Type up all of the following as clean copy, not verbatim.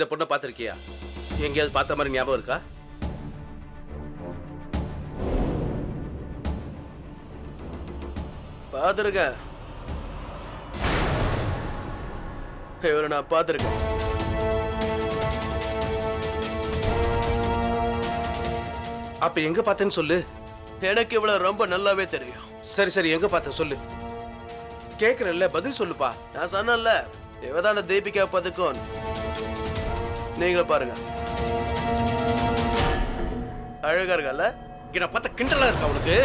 இந்த பொண்ணை பார்த்திருக்கியா? எங்கேயாவது பார்த்த மாதிரி ஞாபகம் இருக்கா? பார்த்துருக்கேன். இவரை நான் பார்த்துருக்கேன். அப்ப எங்க பார்த்தேன்னு சொல்லு. எனக்கு இவ்வளவு ரொம்ப நல்லாவே தெரியும். சரி சரி, எங்க பார்த்த சொல்லு. கேக்குறல்ல, பதில் சொல்லுப்பா. நான் சொன்னேன்ல, இவதான் அந்த தீபிகா பதுக்கோன். நீங்களும் பாருங்க. அழகா இருக்கல்ல? என்ன பார்த்த கிண்டலா இருக்கா உனக்கு?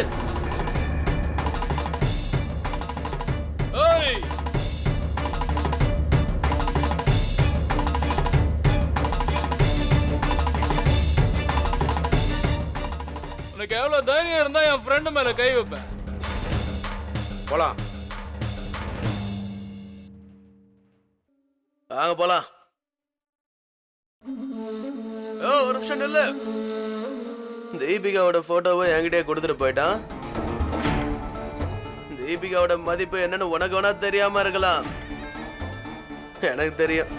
உனக்கு எவ்வளவு தைரியம் இருந்தா என் ஃப்ரெண்டு மேல கை வைப்பேன். போலாம். வாங்க போலாம். ஒரு நிமிஷம் நில்லு. தீபிகாவோட போட்டோவை என்கிட்டயே கொடுத்துட்டு போயிட்டான். தீபிகாவோட மதிப்பு என்னன்னு உனக்கு வேணா தெரியாம இருக்கலாம், எனக்கு தெரியும்.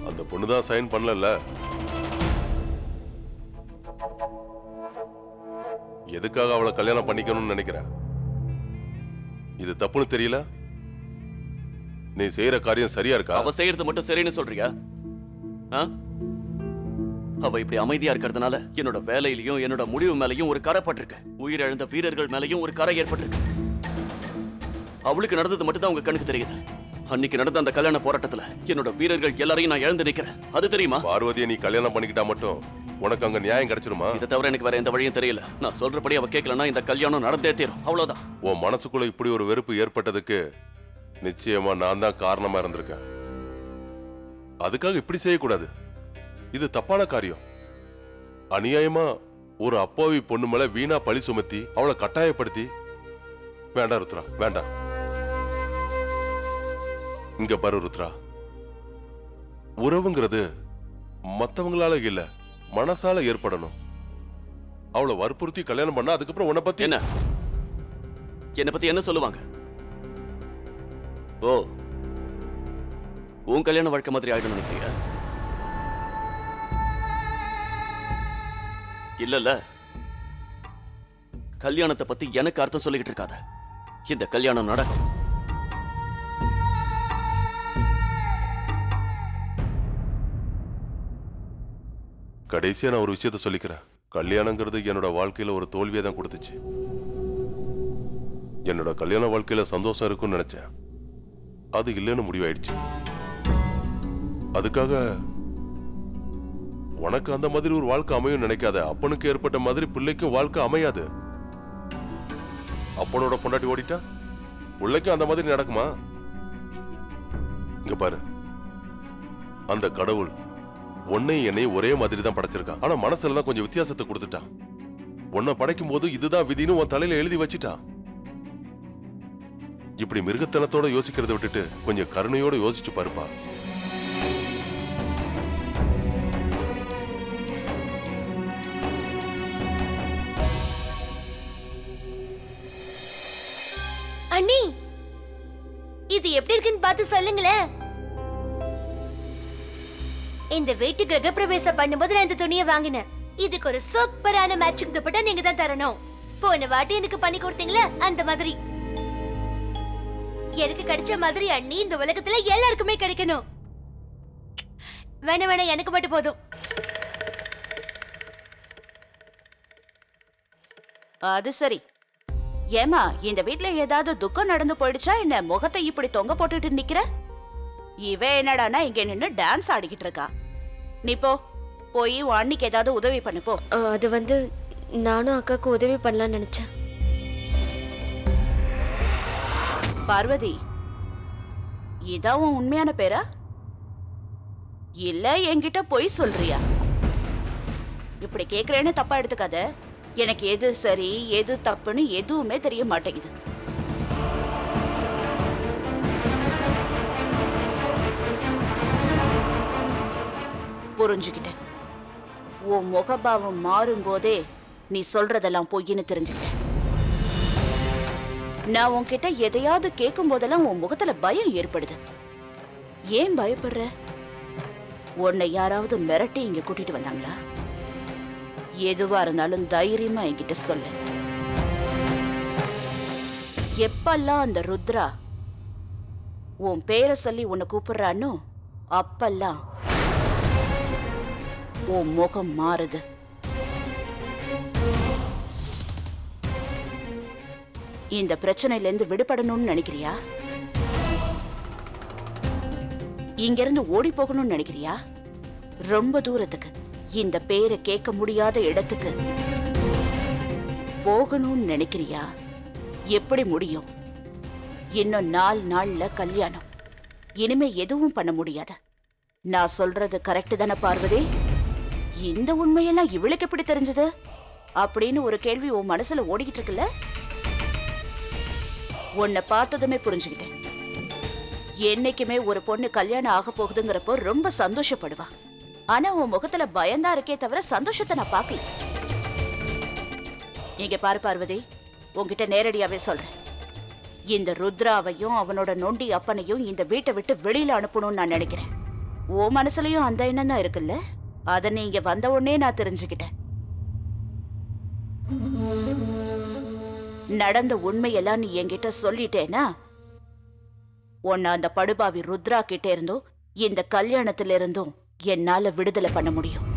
அந்த பொண்ணுதான் சைன் பண்ணல. எதுக்காக அவளை கல்யாணம் பண்ணிக்கணும்னு நினைக்கிறேன்? இது தப்புன்னு தெரியல. நீ செய்யற காரியம் சரியா இருக்கா? அவ செய்யறது மட்டும் சரின்னு சொல்றியா? அவ இப்படி அமைதியா இருக்கிறதுனால என்னோட வேலையிலயும் என்னோட முடிவு மேலையும் ஒரு கரை பட்டிருக்கு. உயிரிழந்த வீரர்கள் மேலையும் ஒரு கரை ஏற்பட்டிருக்கு. அவளுக்கு நடந்தது மட்டும் தான் உங்க கண்ணுக்கு தெரியுது. அன்னைக்கு நடந்த அந்த கல்யாண போராட்டத்துல என்னோட வீரர்கள் எல்லாரையும் நான் இழந்து நிக்கிறேன். அது தெரியுமா? பார்வதியை நீ கல்யாணம் பண்ணிக்கிட்டா மட்டும் உனக்கு அங்க நியாயம் கிடைச்சிருமா? இதை தவிர எனக்கு வேற எந்த வழியும் தெரியல. நான் சொல்றபடி அவ கேட்கலன்னா இந்த கல்யாணம் நடந்தே தீரும். அவ்வளவுதான். உன் மனசுக்குள்ள இப்படி ஒரு வெறுப்பு ஏற்பட்டதுக்கு நிச்சயமா நான் தான் காரணமா இருந்திருக்கேன். அதுக்காக இப்படி செய்யக்கூடாது. இது தப்பான காரியம். அநியாயமா ஒரு அப்பாவி பொண்ணு மேல வீணா பழி சுமத்தி அவளை கட்டாயப்படுத்தி. வேண்டாம் ருத்ரா, வேண்டாம். இங்க பாரு ருத்ரா, உறவுங்கிறது மத்தவங்களால இல்ல, மனசால ஏற்படணும். அவளை வற்புறுத்தி கல்யாணம் பண்ணா அதுக்கப்புறம் உன்னை பத்தி என்ன என்ன பத்தி என்ன சொல்லுவாங்க? ஓ, உன் கல்யாண வாழ்க்கை மாதிரி ஆயிடும் நினைக்கிறியா? இல்ல, கல்யாணத்தை பத்தி எனக்கு அர்த்தம் சொல்லிக்கிட்டு இருக்காத. இந்த கல்யாணம் நடக்கும். கடைசியா நான் ஒரு விஷயத்த சொல்லிக்கிறேன். கல்யாணங்கிறது என்னோட வாழ்க்கையில ஒரு தோல்வியை தான் கொடுத்துச்சு. என்னோட கல்யாண வாழ்க்கையில சந்தோஷம் இருக்கும்னு நினைச்சேன். அது இல்லைன்னு முடிவாயிடுச்சு. அதுக்காக உனக்கு அந்த மாதிரி ஒரு வாழ்க்கை அமையும் நினைக்காத. அப்பனுக்கு ஏற்பட்ட மாதிரி பிள்ளைக்கும் வாழ்க்கை அமையாது. அப்பனோட பொண்டாட்டி ஓடிட்டா பிள்ளைக்கும் அந்த மாதிரி நடக்குமா? இங்க பாரு, அந்த கடவுள் உன்னையும் என்னையும் ஒரே மாதிரி தான் படைச்சிருக்கான். ஆனா மனசுல தான் கொஞ்சம் வித்தியாசத்தை கொடுத்துட்டான். உன்னை படைக்கும் போது இதுதான் விதின்னு உன் தலையில எழுதி வச்சுட்டான். இப்படி மிருகத்தனத்தோட யோசிக்கிறத விட்டுட்டு கொஞ்சம் கருணையோட யோசிச்சு பாருப்பா. அண்ணி, இது எப்படி இருக்குன்னு பார்த்து சொல்லுங்களேன். இந்த வீட்டு கிரகப்பிரவேசம் பண்ணும்போது நான் இந்த துணியை வாங்கினேன். இதுக்கு ஒரு சூப்பரான மேட்சிங் துப்பட்டா நீங்க தான் தரணும். போன வாட்டி எனக்கு பண்ணி கொடுத்தீங்களா அந்த மாதிரி எனக்கு கிடைச்ச மாதிரி அண்ணி இந்த உலகத்துல எல்லாருக்குமே கிடைக்கணும். வேணா வேணா, எனக்கு மட்டும் போதும். அது சரி. ஏமா, இந்த வீட்ல ஏதாவது துக்கம் நடந்து போயிடுச்சா என்ன? முகத்தை இப்படி தொங்க போட்டுட்டு நிக்கிற? இவ என்னடானா இங்க நின்னு டான்ஸ் ஆடிக்கிட்டு இருக்கா. நீ போய் உன் அண்ணிக்கு ஏதாவது உதவி பண்ணு போ. அது வந்து நானும் அக்காவுக்கு உதவி பண்ணலாம்னு நினைச்சேன். பார்வதி, இதான் உன் உண்மையான பேரா? இல்ல என்கிட்ட பொய் சொல்றியா? இப்படி கேக்குறேன்னு தப்பா எடுத்துக்காத. எனக்கு எது சரி எது தப்புன்னு எதுவுமே தெரிய மாட்டேங்குது. புரிஞ்சுக்கிட்டேன். உன் முகபாவம் மாறும்போதே நீ சொல்றதெல்லாம் பொய்ன்னு தெரிஞ்சுக்கிட்டேன். நான் உன்கிட்ட எதையாவது கேட்கும் போதெல்லாம் உன் முகத்துல பயம் ஏற்படுது. ஏன் பயப்படுற? உன்னை யாராவது மிரட்டி இங்க கூட்டிட்டு வந்தாங்களா? எதுவா இருந்தாலும் தைரியமா என்கிட்ட சொல்லு. எப்பெல்லாம் அந்த ருத்ரா உன் பேரை சொல்லி உன்னை கூப்பிடுறானோ அப்பெல்லாம் உன் முகம் மாறுது. இந்த பிரச்சனையில இருந்து விடுபடணும்னு நினைக்கிறியா? இங்க இருந்து ஓடி போகணும்னு நினைக்கிறியா? ரொம்ப தூரத்துக்கு, இந்த பேரை கேட்க முடியாத இடத்துக்கு போகணும்னு நினைக்கிறியா? எப்படி முடியும்? இன்னும் 4 நாள்ல கல்யாணம். இனிமே எதுவும் பண்ண முடியாது. நான் சொல்றது கரெக்ட் தானே பார்வதி? இந்த உண்மையெல்லாம் இவளுக்கு எப்படி தெரிஞ்சது அப்படின்னு ஒரு கேள்வி உன் மனசுல ஓடிக்கிட்டு இருக்குல்ல? உன்னை பார்த்ததுமே புரிஞ்சுக்கிட்டேன். என்னைக்குமே ஒரு பொண்ணு கல்யாணம் ஆக போகுதுங்கிறப்போ ரொம்ப சந்தோஷப்படுவா. ஆனா உன் முகத்துல பயந்தா இருக்கே தவிர சந்தோஷத்தை நான் பார்க்கல. இங்க பாரு பார்வதி, உன்கிட்ட நேரடியாவே சொல்றேன். இந்த ருத்ராவையும் அவனோட நொண்டி அப்பனையும் இந்த வீட்டை விட்டு வெளியில அனுப்பணும்னு நான் நினைக்கிறேன். உன் மனசுலயும் அந்த எண்ணம் தான் இருக்குல்ல? அதை நீங்க வந்த உடனே நான் தெரிஞ்சுக்கிட்டேன். நடந்த உண்மையெல்லாம் நீ என்கிட்ட சொல்லிட்டேனா உன்னை அந்த படுபாவி ருத்ரா கிட்ட இருந்தும் இந்த கல்யாணத்துல இருந்தும் என்னால விடுதலை பண்ண முடியும்.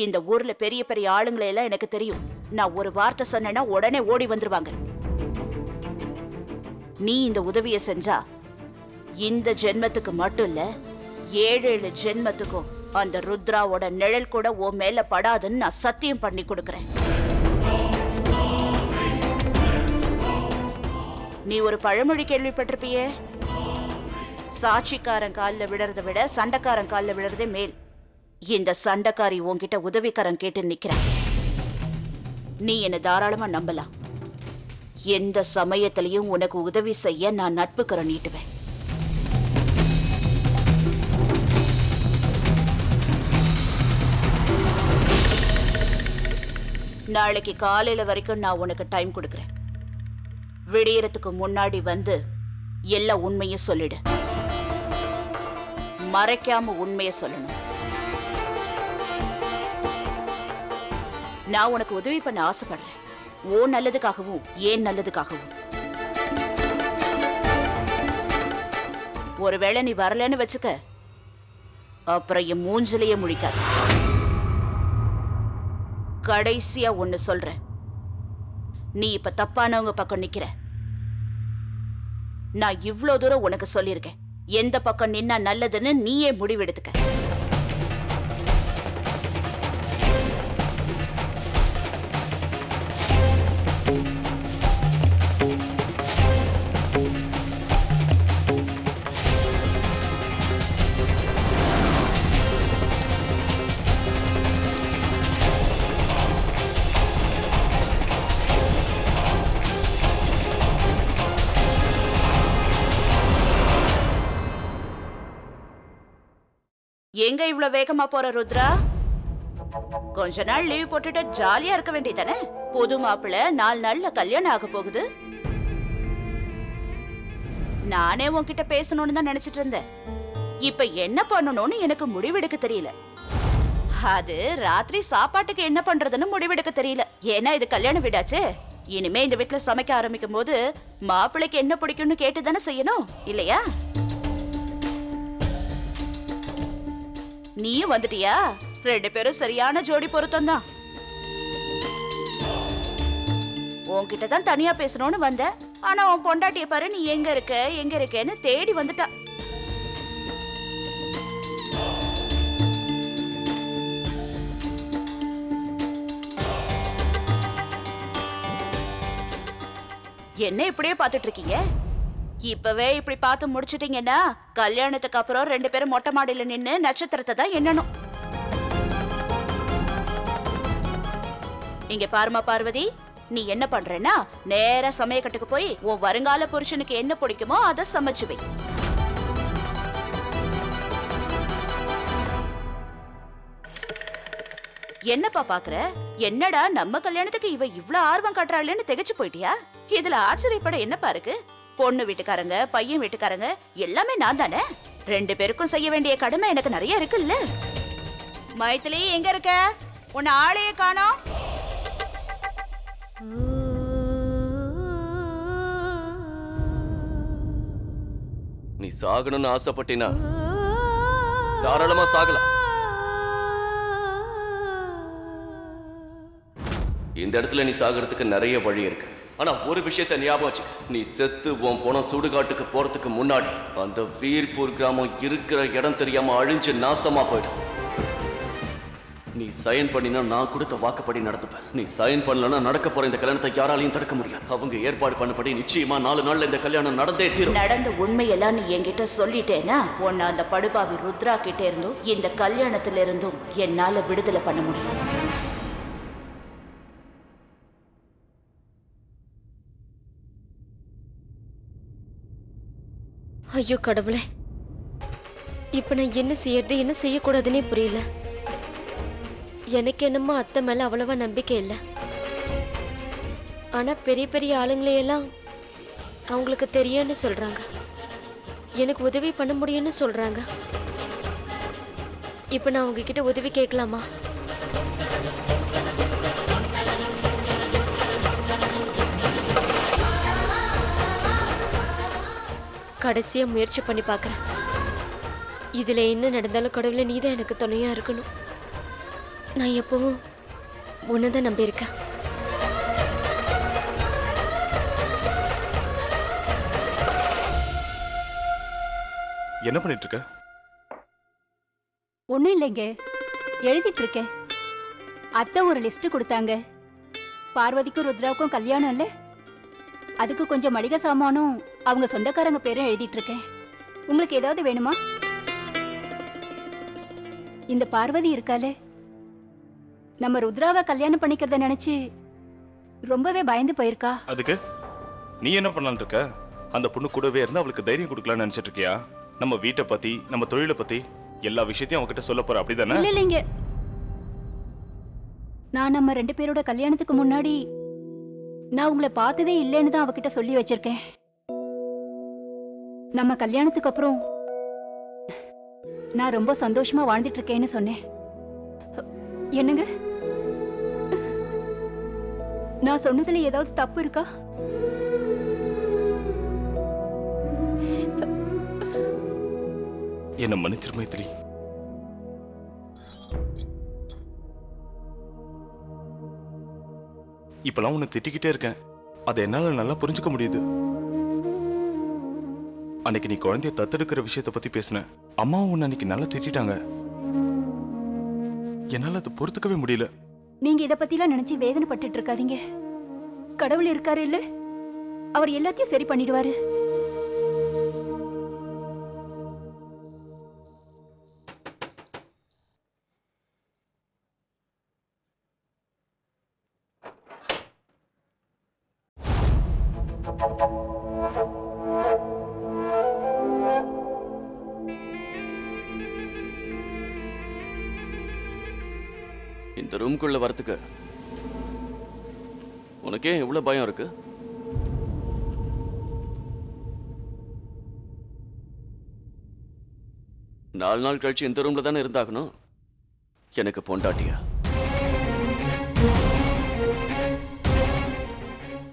இந்த ஊர்ல பெரிய பெரிய ஆளுங்களை எல்லாம் எனக்கு தெரியும். நான் ஒரு வார்த்தை சொன்னேன்னா உடனே ஓடி வந்துருவாங்க. நீ இந்த உதவியை செஞ்சா இந்த ஜென்மத்துக்கு மட்டும் இல்ல 7 ஜென்மத்துக்கும் அந்த ருத்ராவோட நிழல் கூட உன் மேல படாதுன்னு நான் சத்தியம் பண்ணி கொடுக்கறேன். நீ ஒரு பழமொழி கேள்விப்பட்டிருப்பியே, சாட்சிக்காரன் காலில் விடுறதை விட சண்டைக்காரன் காலில் விடுறதே மேல். இந்த சண்டைக்காரி உன்கிட்ட உதவிக்காரன் கேட்டு நிக்கிறேன். நீ என்னை தாராளமா நம்பலாம். எந்த சமயத்திலையும் உனக்கு உதவி செய்ய நான் நட்புக்கரம் நீட்டுவேன். நாளைக்கு காலையில வரைக்கும் நான் உனக்கு டைம் கொடுக்கறேன். விடியறதுக்கு முன்னாடி வந்து எல்லா உண்மையும் சொல்லிடு. மறைக்காம உண்மையை சொல்லணும். நான் உனக்கு உதவி பண்ண ஆசைப்படுறேன். ஓ நல்லதுக்காகவும் ஏன் நல்லதுக்காகவும். ஒருவேளை நீ வரலன்னு வச்சுக்க, அப்புறம் என் மூஞ்சிலேயே முழிக்காது. கடைசியா ஒன்னு சொல்றேன். நீ இப்ப தப்பானவங்க பக்கம் நிக்கிற. நான் இவ்ளோ தூரம் உனக்கு சொல்லியிருக்கேன். எந்த பக்கம் நின்னா நல்லதுன்னு நீயே முடிவெடுத்துக்க. எங்க இவ்வளவு வேகமா போற ருத்ரா? கொஞ்ச நாள் லீவ் போட்டுட்டு ஜாலியா இருக்க வேண்டியதானே? புது மாப்பிள்ள 4 நாள்ல கல்யாணம் ஆக போகுது. நானே உன்கிட்ட பேசணும்னு தான் நினைச்சிட்டு இருந்தேன். இப்ப என்ன பண்ணணும்னு எனக்கு முடிவெடுக்க தெரியல. அது ராத்திரி சாப்பாட்டுக்கு என்ன பண்றதுன்னு முடிவெடுக்க தெரியல. ஏன்னா இது கல்யாண வீடாச்சே. இனிமே இந்த வீட்டுல சமைக்க ஆரம்பிக்கும் போது மாப்பிள்ளைக்கு என்ன பிடிக்கும்னு கேட்டு தானே செய்யணும், இல்லையா? நீயும் வந்துட்டியா? 2 பேரும் சரியான ஜோடி பொருத்தம் தான். உன்கிட்ட தான் தனியா பேசணும்னு வந்தேன். ஆனா உன் பொண்டாட்டிய பாரு, நீ எங்க இருக்கேன்னு தேடி வந்துட்டா. என்ன இப்படியே பாத்துட்டு இருக்கீங்க? இப்பவே இப்படி பார்த்து முடிச்சிட்டீங்கன்னா கல்யாணத்துக்கு அப்புறம் 2 பேரும் மொட்டை மாடியில நின்னு நட்சத்திரத்தை தான் எண்ணணும். இங்க பாருமா பார்வதி, நீ என்ன பண்றேன்னா நேரா சமயக்கட்டுக்கு போய் உன் வருங்கால புருஷனுக்கு என்ன பிடிக்குமோ அதை சமைச்சு வை. என்னப்பா பாக்குற? என்னடா நம்ம கல்யாணத்துக்கு இவ இவ்ளோ ஆர்வம் காட்டுறாளேன்னு திகைச்சு போயிட்டியா? இதுல ஆச்சரியப்பட என்னப்பா இருக்கு? பொண்ணு வீட்டுக்காரங்க, பையன் வீட்டுக்காரங்க எல்லாமே நான் தானே. 2 பேருக்கும் செய்ய வேண்டிய கடமை எனக்கு நிறைய இருக்குல்ல. மைத்திலி எங்க இருக்க? உன்னை ஆளையே காணோம். நீ சாகணும்னு ஆசைப்பட்டினா தாராளமா சாகலாம். இந்த இடத்துல நீ சாகிறதுக்கு நிறைய வழி இருக்கு. ஆனா ஒரு விஷயத்தை ஞாபகம் வச்சுக்க. நீ செத்து உன் போன சுடுகாட்டுக்கு போறதுக்கு முன்னாடி அந்த வீர்பூர் கிராமம் இருக்கிற இடம் தெரியாம அழிஞ்சு நாசமா போயிடும். நீ சைன் பண்ணினா நான் கொடுத்த வாக்குப்படி நடந்துப்பேன். நீ சைன் பண்ணலன்னா நடக்க போற இந்த கல்யாணத்தை யாராலையும் தடுக்க முடியாது. அவங்க ஏற்பாடு பண்ணபடி நிச்சயமா 4 நாள்ல இந்த கல்யாணம் நடந்தே தீரும். நடந்த உண்மையெல்லாம் நீ என்கிட்ட சொல்லிட்டேனா உன்னை அந்த படுபாவி ருத்ரா கிட்ட இருந்தும் இந்த கல்யாணத்துல இருந்தும் என்னால விடுதலை பண்ண முடியும். ஐயோ கடவுளே, இப்ப நான் என்ன செய்யறது என்ன செய்யக்கூடாதுன்னே புரியல. எனக்கு என்னமோ அத்தை மேல அவ்வளவா நம்பிக்கை இல்லை. ஆனா பெரிய பெரிய ஆளுங்களையெல்லாம் அவங்களுக்கு தெரியும்னு சொல்றாங்க, எனக்கு உதவி பண்ண முடியும்னு சொல்றாங்க. இப்ப நான் அவங்க கிட்ட உதவி கேட்கலாமா? கடைசியா முயற்சி பண்ணி பார்க்கறேன். இதுல என்ன நடந்தாலும் கடவுளே நீதான் எனக்கு துணையா இருக்கணும். நான் எப்பவும் உன்னதான் நம்பியிருக்கேன். என்ன பண்ணிட்டு இருக்க? ஒன்றும் இல்லைங்க, எழுதிட்டு இருக்கேன். அத்தை ஒரு லிஸ்ட் கொடுத்தாங்க. பார்வதிக்கும் ருத்ராவுக்கும் கல்யாணம் இல்லை, அதுக்கு கொஞ்சம் மளிகை சாமானும் அவங்க சொந்தக்காரங்க பேரும் எழுதிட்டு இருக்கேன். உங்களுக்கு ஏதாவது வேணுமா? இந்த பார்வதி இருக்காலே, நம்ம ருத்ராவை கல்யாணம் பண்ணிக்கிறத நினைச்சு ரொம்பவே பயந்து போயிருக்கா. அதுக்கு நீ என்ன பண்ணலான்னு இருக்க? அந்த பொண்ணு கூடவே இருந்து அவளுக்கு தைரியம் கொடுக்கலாம்னு நினைச்சிட்டு இருக்கியா? நம்ம வீட்டை பத்தி, நம்ம தொழிலை பத்தி எல்லா விஷயத்தையும் அவகிட்ட சொல்ல போற, அப்படிதானே? இல்ல இல்லைங்க, நான் நம்ம 2 பேரோட கல்யாணத்துக்கு முன்னாடி நான் உங்களை பார்த்ததே இல்லைன்னு தான் அவகிட்ட சொல்லி வச்சிருக்கேன். நம்ம கல்யாணத்துக்கு அப்புறம் நான் ரொம்ப சந்தோஷமா வாழ்ந்துட்டு இருக்கேன்னு சொன்னேன். என்னங்க, நான் சொன்னதுல ஏதாவது தப்பு இருக்கா? என்ன மன்னிச்சிரு மைத்திரி. இப்பெல்லாம் உன்னை திட்டிக்கிட்டே இருக்கேன், அதை என்னால நல்லா புரிஞ்சுக்க முடியுது. அன்னைக்கு நீ குழந்தைய தத்தெடுக்கிற விஷயத்தை பத்தி பேசின அம்மாவும் உன்னை அன்னைக்கு நல்லா திட்டாங்க. என்னால அதை பொறுத்துக்கவே முடியல. நீங்க இத பத்திலாம் நினைச்சு வேதனைப்பட்டுட்டு இருக்காதீங்க. கடவுள் இருக்காரு இல்ல, அவர் எல்லாத்தையும் சரி பண்ணிடுவாரு. இந்த ரூம்குள்ள வரதுக்கு உனக்கே இவ்வளவு பயம் இருக்கு? நாலு நாள் கழிச்சு இந்த ரூம்ல தானே இருந்தாகணும். எனக்கு பொண்டாட்டியா?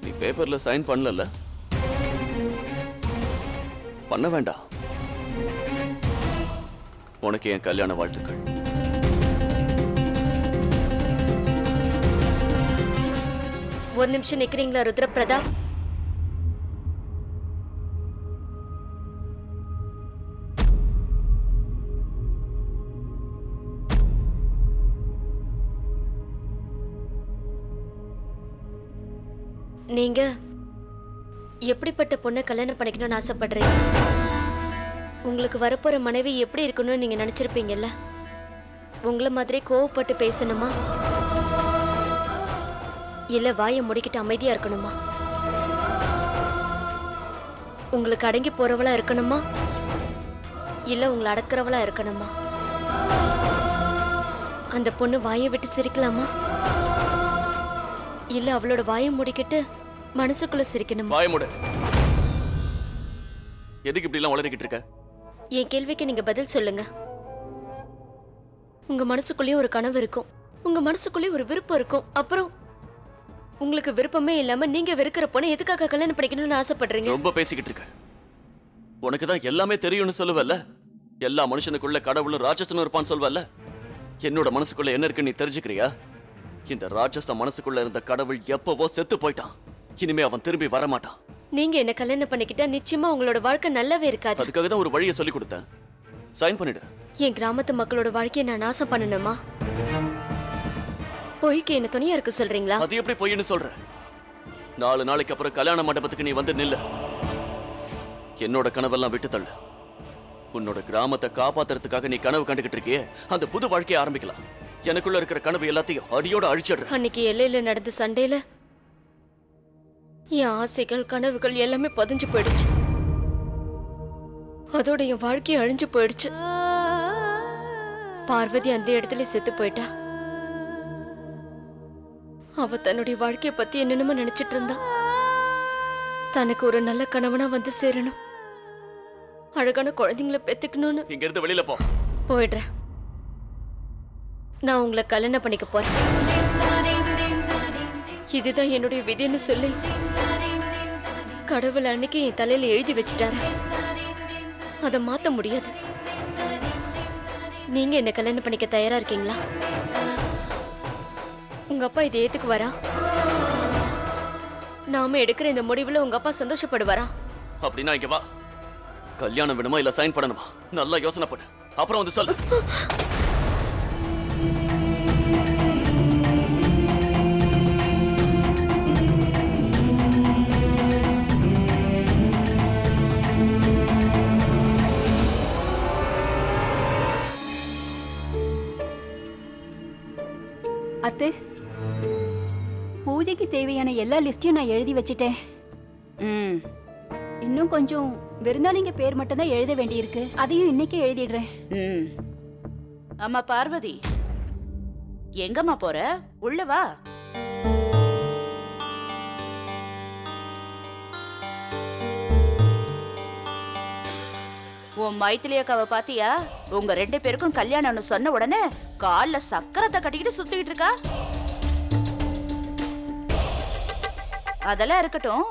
நீ பேப்பர்ல சைன் பண்ணல, பண்ண வேண்டாம். உனக்கு என் கல்யாண வாழ்த்துக்கள். ஒரு நிமிஷம் நிக்கிறீங்களா ருத்ர பிரதாப்? நீங்க எப்படிப்பட்ட பொண்ணை கல்யாணம் பண்ணிக்கணும்னு ஆசைப்படுறீங்க? உங்களுக்கு வரப்போற மனைவி எப்படி இருக்கணும்னு நீங்க நினைச்சிருப்பீங்கல்ல? உங்களை மாதிரி கோவப்பட்டு பேசணுமா, இல்ல வாயை முடிக்கிட்டு அமைதியா இருக்கணுமா? உங்களுக்கு அடங்கி போறவளா இருக்கணுமா, இல்ல உங்களை அடக்கிறவளா இருக்கணுமா? அந்த பொண்ணு வாயை விட்டு சிரிக்கலாமா இல்ல அவளோட வாயை மூடிக்கிட்டு மனசுக்குள்ள சிரிக்கணுமா? வாய மூடு. எதுக்கு இப்படி எல்லாம் வளரிக்கிட்டு இருக்க? என் கேள்விக்கு நீங்க பதில் சொல்லுங்க. உங்க மனசுக்குள்ளேயே ஒரு கனவு இருக்கும், உங்க மனசுக்குள்ளேயே ஒரு விருப்பம் இருக்கும். அப்புறம் உங்களுக்கு விருப்பமே இல்லாம நீங்க வெறுக்கிற பொண்ணை எதுக்காக கல்யாணம் பண்ணிக்கணும்னு ஆசைப்படுறீங்க? ரொம்ப பேசிக்கிட்டு இருக்க. உனக்கு தான் எல்லாமே தெரியும்னு சொல்லுவல்ல. எல்லா மனுஷனுக்குள்ள கடவுளும் ராட்சசனும் இருப்பான்னு சொல்வல்ல. என்னோட மனசுக்குள்ள என்ன இருக்குன்னு நீ தெரிஞ்சுக்கிறியா? இந்த ராட்சச மனசுக்குள்ள இருந்த கடவுள் எப்பவோ செத்து போயிட்டான். இனிமே அவன் திரும்பி வரமாட்டான். நீங்க என்ன கல்யாணம் பண்ணிக்கிட்டா நிச்சயமா உங்களோட வாழ்க்கை நல்லாவே இருக்காது. அதுக்காக தான் ஒரு வழியை சொல்லி கொடுத்தேன். சைன் பண்ணிடு. என் கிராமத்து மக்களோட வாழ்க்கையை நான் நாசம் பண்ணணுமா? பொய்க்கு என்ன துணையா இருக்க சொல்றீங்களா? அது எப்படி பொய்ன்னு சொல்ற? 4 நாளைக்கு அப்புறம் கல்யாண மண்டபத்துக்கு நீ வந்து நில்லு. என்னோட கனவெல்லாம் விட்டு தள்ளு. உன்னோட கிராமத்தை காப்பாத்துறதுக்காக நீ கனவு கண்டுகிட்டு இருக்கியே, அந்த புது வாழ்க்கையை ஆரம்பிக்கலாம். எனக்குள்ள இருக்கிற கனவு எல்லாத்தையும் அடியோட அழிச்சிடுற. அன்னைக்கு எல்லையில நடந்த சண்டையில என் ஆசைகள் கனவுகள் எல்லாமே பதிஞ்சு போயிடுச்சு. அதோட என் வாழ்க்கையும் அழிஞ்சு போயிடுச்சு. பார்வதி அந்த இடத்துல செத்து போயிட்டா. அவ தன்னுடைய வாழ்க்கைய பத்தி என்னென்னமோ நினைச்சிட்டு இருந்தா. தனக்கு ஒரு நல்ல கணவனா வந்து சேரணும், அழகான குழந்தைங்களை பெத்துக்கணும்னு. இங்க இருந்து வெளியில போ. போயிடுறேன். நான் உங்களை கல்யாணம் பண்ணிக்க போறேன். இதுதான் என்னுடைய விதின்னு சொல்லி கடவுள் அன்னைக்கு என் தலையில எழுதி வச்சுட்டாரு. அதை மாத்த முடியாது. நீங்க என்ன கல்யாணம் பண்ணிக்க தயாரா இருக்கீங்களா? உங்க அப்பா இதை ஏத்துக்குவாரா? நாம எடுக்கிற இந்த முடிவுல உங்க அப்பா சந்தோஷப்படுவாரா? அப்படின்னா இங்க வா. கல்யாணம் வேணுமா இல்ல சைன் பண்ணணுமா? நல்லா யோசனை பண்ணு, அப்புறம் வந்து சொல்லு. அத்தை, பூஜைக்கு தேவையான எல்லா லிஸ்டையும் நான் எழுதி வச்சிட்டேன். இன்னும் கொஞ்சம் விருந்தாளிங்க பேர் மட்டும் தான் எழுத வேண்டியிருக்கு. அதையும் இன்னைக்கே எழுதிடுறேன். அம்மா பார்வதி, எங்கம்மா போற? உள்ள வா. உன் மைத்திலி அக்காவை பாத்தியா? உங்க 2 பேருக்கும் கல்யாணம்னு சொன்ன உடனே கால்ல சக்கரத்தை கட்டிக்கிட்டு சுத்திக்கிட்டு இருக்கா. அதெல்லாம் இருக்கட்டும்,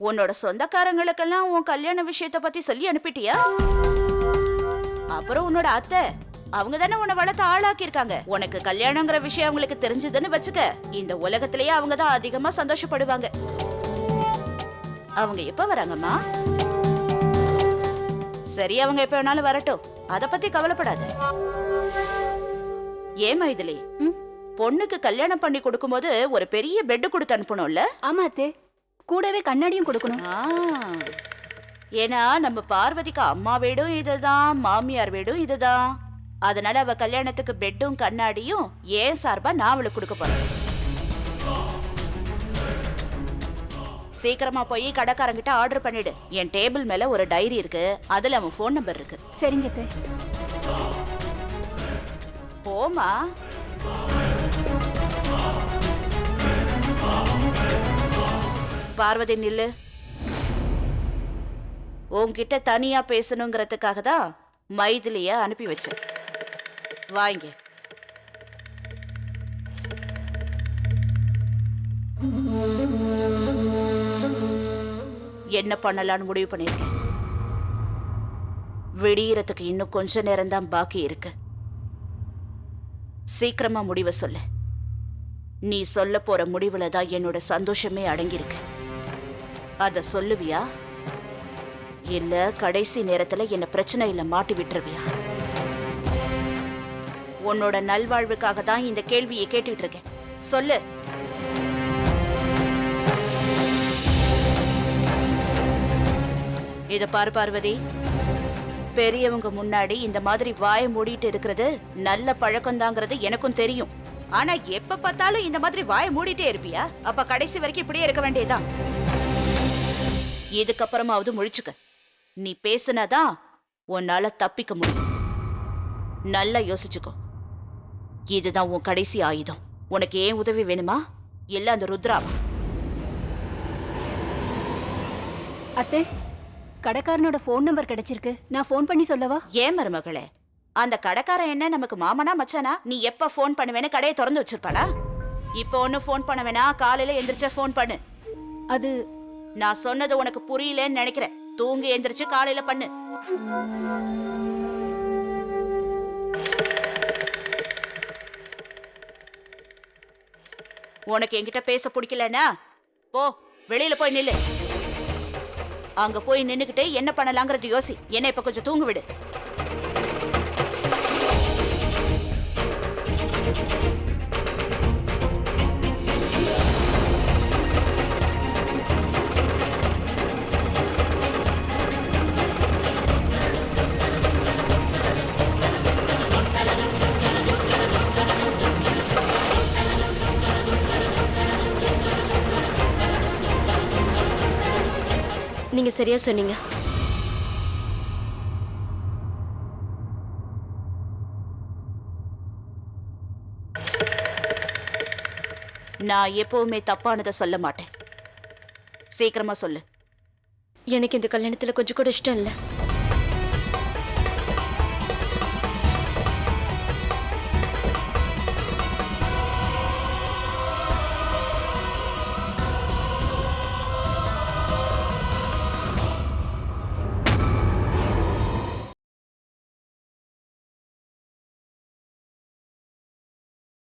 உன்னோட சொந்தக்காரங்களுக்கெல்லாம் உன் கல்யாண விஷயத்த பத்தி சொல்லி அனுப்பிட்டியா? அப்புறம் உன்னோட அத்தை, அவங்க தானே உன்னை வளர்த்து ஆளாக்கி இருக்காங்க. உனக்கு கல்யாணங்கிற விஷயம் அவங்களுக்கு தெரிஞ்சதுன்னு வச்சுக்க, இந்த உலகத்திலேயே அவங்க தான் அதிகமா சந்தோஷப்படுவாங்க. அவங்க எப்ப வராங்கம்மா? சரி, அவங்க எப்ப வேணாலும் வரட்டும், அத பத்தி கவலைப்படாத. ஏமா இதுல பொண்ணுக்கு கல்யாணம் பண்ணி கொடுக்கும்போது ஒரு பெரிய பெட் கொடுத்து அனுப்பணும்ல? ஆமா அத்தை, கூடவே கண்ணாடியும் கொடுக்கணும். ஏன்னா நம்ம பார்வதிக்கு அம்மா வீடும் இதுதான், மாமியார் வீடும் இதுதான். அதனால அவ கல்யாணத்துக்கு பெட்டும் கண்ணாடியும் ஏன் சார்பா நான் அவளுக்கு கொடுக்க போறேன். சீக்கிரமா போய் கடைக்காரங்கிட்ட ஆர்டர் பண்ணிடு. என் டேபிள் மேல ஒரு டைரி இருக்கு, அதுல அவன் போன் நம்பர் இருக்கு. சரிங்க அத்தை. போமா. பார்வதி நில்லு. உன்கிட்ட தனியா பேசணுங்கிறதுக்காக தான் மைதிலிய அனுப்பி வச்சேன். வாங்க. என்ன பண்ணலான்னு முடிவு பண்ணிருக்கேன். விடியறதுக்கு இன்னும் கொஞ்ச நேரம் தான் பாக்கி இருக்கு. சீக்கிரமா முடிவை சொல்ல. நீ சொல்ல போற முடிவுல தான் என்னோட சந்தோஷமே அடங்கியிருக்கு. அத சொல்லுவியா இல்ல கடைசி நேரத்துல என்ன பிரச்சனையில மாட்டி விட்டுருவியா? உன்னோட நல்வாழ்வுக்காக தான் இந்த கேள்வியை கேட்டுட்டு இருக்கேன். சொல்லு. இத பாரு பார்வதி, பெரியவங்க முன்னாடி இந்த மாதிரி வாயை மூடிட்டு இருக்கிறது நல்ல பழக்கம்தாங்கிறது எனக்கும் தெரியும். ஆனா எப்ப பார்த்தாலும் இந்த மாதிரி வாயை மூடிட்டே இருப்பியா? அப்ப கடைசி வரைக்கும் இப்படியே இருக்க வேண்டியதுதான். இதுக்கப்புறமாவது முழிச்சுக்க. நீ பேசினாதான் உன்னால தப்பிக்க முடியும். நல்லா யோசிச்சுக்கோ. இதுதான் உன் கடைசி ஆயுதம். உனக்கு ஏன் உதவி வேணுமா இல்ல அந்த ருத்ராவா? அத்தை, கடைக்காரனோட ஃபோன் நம்பர் கிடைச்சிருக்கு. நான் ஃபோன் பண்ணி சொல்லவா? ஏன் மருமகளே, அந்த கடைக்காரன் என்ன நமக்கு மாமனா மச்சானா? நீ எப்ப ஃபோன் பண்ணுவேன்னு கடையை திறந்து வச்சிருப்பாடா? இப்போ ஒன்னும் ஃபோன் பண்ண வேணா, காலையில எந்திரிச்ச ஃபோன் பண்ணு. அது நான் சொன்னது உனக்கு புரியலன்னு நினைக்கிறேன். தூங்கி எந்திரிச்சு காலையில பண்ணு. உனக்கு என்கிட்ட பேச பிடிக்கலன்னா போ, வெளியில போய் நில்லு. அங்க போய் நின்னுக்கிட்டு என்ன பண்ணலாங்கிறது யோசி. என்ன இப்ப கொஞ்சம் தூங்க விடு. நீங்க சரியா சொன்னீங்க. நான் எப்பவுமே தப்பானதை சொல்ல மாட்டேன். சீக்கிரமா சொல்லு. எனக்கு இந்த கல்யாணத்துல கொஞ்சம் கூட இஷ்டம் இல்லை.